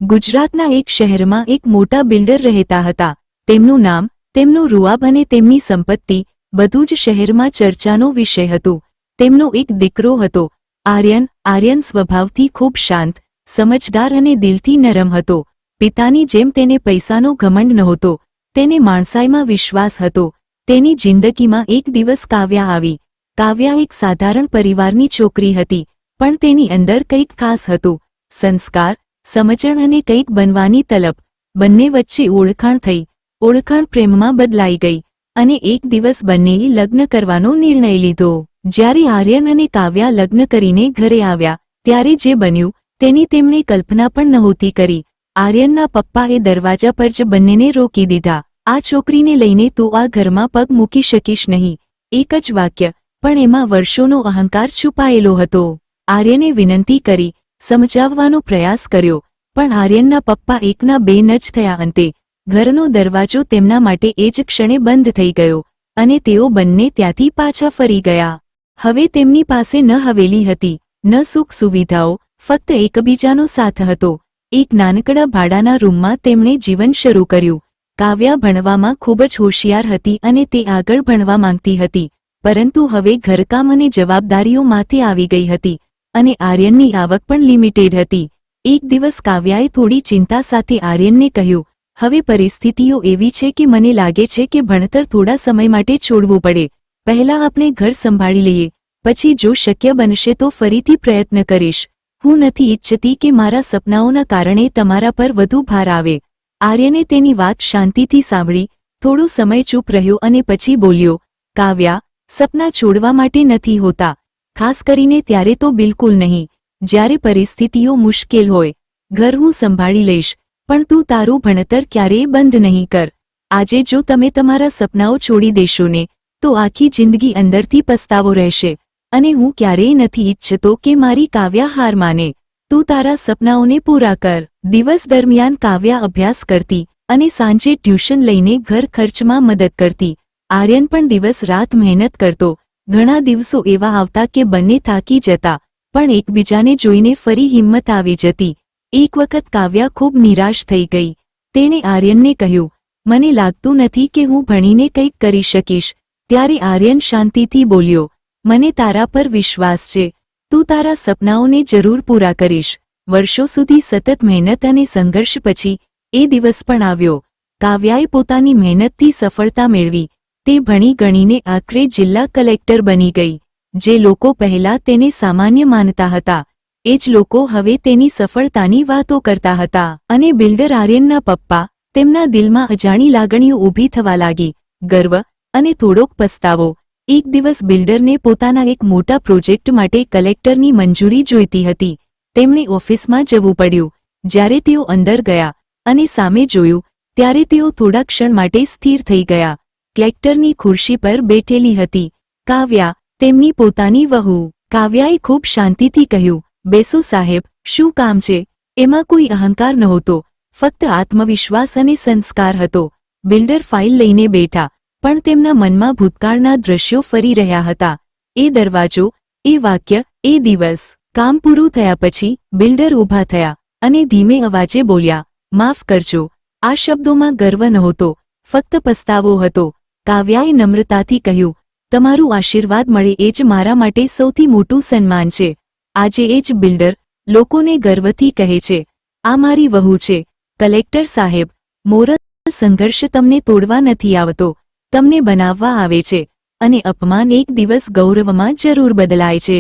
ગુજરાતના એક શહેરમાં એક મોટા બિલ્ડર રહેતા હતા. તેમનું નામ, તેમનો રૂઆબ અને તેમની સંપત્તિ બધું જ શહેરમાં ચર્ચાનો વિષય હતું. તેમનો એક દીકરો હતો, આર્યન. આર્યન સ્વભાવથી ખૂબ શાંત, સમજદાર અને દિલથી નરમ હતો. પિતાની જેમ તેને પૈસાનો ઘમંડ નહોતો, તેને માણસાઈમાં વિશ્વાસ હતો. તેની જિંદગીમાં એક દિવસ કાવ્યા આવી. કાવ્યા એક સાધારણ પરિવારની છોકરી હતી, પણ તેની અંદર કંઈક ખાસ હતું. સંસ્કાર, સમજણ અને કંઈક બનવાની તલબ. બંને વચ્ચે ઓળખાણ થઈ. ઓળખાણ પ્રેમમાં બદલાઈ ગઈ અને એક દિવસ બંનેએ લગ્ન કરવાનો નિર્ણય લીધો. જ્યારે આર્યન અને કાવ્યા લગ્ન કરીને ઘરે આવ્યા, ત્યારે જે બન્યું તેની તેમણે કલ્પના પણ નહોતી કરી. આર્યનના પપ્પાએ દરવાજા પર જ બંનેને રોકી દીધા. આ છોકરીને લઈને તું આ ઘરમાં પગ મૂકી શકીશ નહીં. એક જ વાક્ય, પણ એમાં વર્ષોનો અહંકાર છુપાયેલો હતો. આર્યને વિનંતી કરી, સમજાવવાનો પ્રયાસ કર્યો, પણ આર્યનના પપ્પા એકના બે ન જ થયા. અંતે ઘરનો દરવાજો તેમના માટે એ જ ક્ષણે બંધ થઈ ગયો અને તેઓ બંને ત્યાંથી પાછા ફરી ગયા. હવે તેમની પાસે ન હવેલી હતી, ન સુખ સુવિધાઓ, ફક્ત એકબીજાનો સાથ હતો. એક નાનકડા ભાડાના રૂમમાં તેમણે જીવન શરૂ કર્યું. કાવ્યા ભણવામાં ખૂબ જ હોશિયાર હતી અને તે આગળ ભણવા માંગતી હતી, પરંતુ હવે ઘરકામ અને જવાબદારીઓ માથે આવી ગઈ હતી અને આર્યનની આવક પણ લિમિટેડ હતી. એક દિવસ કાવ્યાએ થોડી ચિંતા સાથે આર્યનને કહ્યું, હવે પરિસ્થિતિઓ એવી છે કે મને લાગે છે કે ભણતર થોડા સમય માટે છોડવું પડે. પહેલા આપણે ઘર સંભાળી લઈએ, પછી જો શક્ય બનશે તો ફરીથી પ્રયત્ન કરીશ. હું નથી ઈચ્છતી કે મારા સપનાઓના કારણે તમારા પર વધુ ભાર આવે. આર્યને તેની વાત શાંતિથી સાંભળી, થોડો સમય ચૂપ રહ્યો અને પછી બોલ્યો, કાવ્યા, સપના છોડવા માટે નથી હોતા, ખાસ કરીને ત્યારે તો બિલકુલ નહીં, જ્યારે પરિસ્થિતિઓ મુશ્કેલ હોય. ઘર હું સંભાળી લઈશ, પણ તું તારું ભણતર ક્યારેય બંધ નહીં કર. આજે જો તમે તમારા સપનાઓ છોડી દેશો ને, તો આખી જિંદગી અંદરથી પસ્તાવો રહેશે અને હું ક્યારેય નથી ઈચ્છતો કે મારી કાવ્યા હાર માને. તું તારા સપનાઓને પૂરા કર. દિવસ દરમિયાન કાવ્યા અભ્યાસ કરતી અને સાંજે ટ્યુશન લઈને ઘર ખર્ચમાં મદદ કરતી. આર્યન પણ દિવસ રાત મહેનત કરતો. ઘણા દિવસો એવા આવતા કે બંને થાકી જતા, પણ એકબીજાને જોઈને ફરી હિંમત આવી જતી. એક વખત કાવ્યા ખૂબ નિરાશ થઈ ગઈ. તેણે આર્યનને કહ્યું, મને લાગતું નથી કે હું ભણીને કંઈક કરી શકીશ. ત્યારે આર્યન શાંતિથી બોલ્યો, મને તારા પર વિશ્વાસ છે. તું તારા સપનાઓને જરૂર પૂરા કરીશ. વર્ષો સુધી સતત મહેનત અને સંઘર્ષ પછી એ દિવસ પણ આવ્યો. કાવ્યાએ પોતાની મહેનતથી સફળતા મેળવી. તે ભણી ગણીને આખરે જિલ્લા કલેક્ટર બની ગઈ. જે લોકો પહેલા તેને સામાન્ય માનતા હતા, એ જ લોકો હવે તેની સફળતાની વાતો કરતા હતા. અને બિલ્ડર આર્યનના પપ્પા, તેમના દિલમાં અજાણી લાગણીઓ ઊભી થવા લાગી, ગર્વ અને થોડોક પસ્તાવો. એક દિવસ બિલ્ડરને પોતાના એક મોટા પ્રોજેક્ટ માટે કલેક્ટરની મંજૂરી જોઈતી હતી. તેમણે ઓફિસમાં જવું પડ્યું. જ્યારે તેઓ અંદર ગયા અને સામે જોયું, ત્યારે તેઓ થોડા ક્ષણ માટે સ્થિર થઈ ગયા. કલેક્ટરની ખુરશી પર બેઠેલી હતી કાવ્યા, તેમની પોતાની વહુ. કાવ્યાએ ખૂબ શાંતિથી કહ્યું, બેસો સાહેબ, શું કામ છે? એમાં કોઈ અહંકાર નહોતો, ફક્ત આત્મવિશ્વાસ અને સંસ્કાર હતો. બિલ્ડર ફાઇલ લઈને બેઠા, પણ તેમના મનમાં ભૂતકાળના દ્રશ્યો ફરી રહ્યા હતા. એ દરવાજો, એ વાક્ય, એ દિવસ. કામ પૂરું થયા પછી બિલ્ડર ઊભા થયા અને ધીમે અવાજે બોલ્યા, માફ કરજો. આ શબ્દોમાં ગર્વ નહોતો, ફક્ત પસ્તાવો હતો. કાવ્યાએ નમ્રતાથી કહ્યું, તમારું આશીર્વાદ મળે એ જ મારા માટે સૌથી મોટું સન્માન છે. આજે એ જ બિલ્ડર લોકોને ગર્વથી કહે છે, આ મારી વહુ છે. કલેક્ટર સાહેબ, મોરલ સંઘર્ષ તમને તોડવા નથી આવતો, તમને બનાવવા આવે છે. અને અપમાન એક દિવસ ગૌરવમાં જરૂર બદલાય છે.